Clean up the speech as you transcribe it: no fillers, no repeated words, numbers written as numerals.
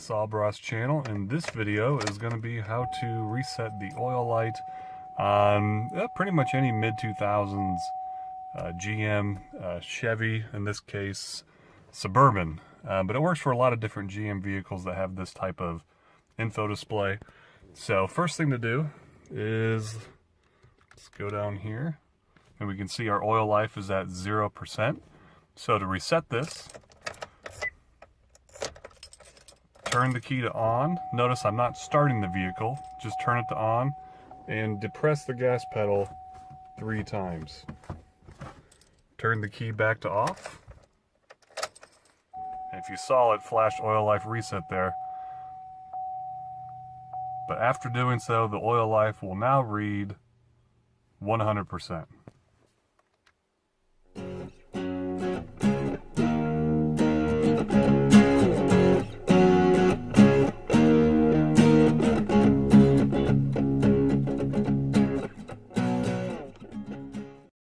Saab channel, and this video is going to be how to reset the oil light on pretty much any mid-2000s GM, Chevy, in this case Suburban, but it works for a lot of different GM vehicles that have this type of info display. So first thing to do is let's go down here and we can see our oil life is at 0%. So to reset this, turn the key to on. Notice I'm not starting the vehicle, just turn it to on and depress the gas pedal 3 times. Turn the key back to off. And if you saw it flashed oil life reset there. But after doing so, the oil life will now read 100%.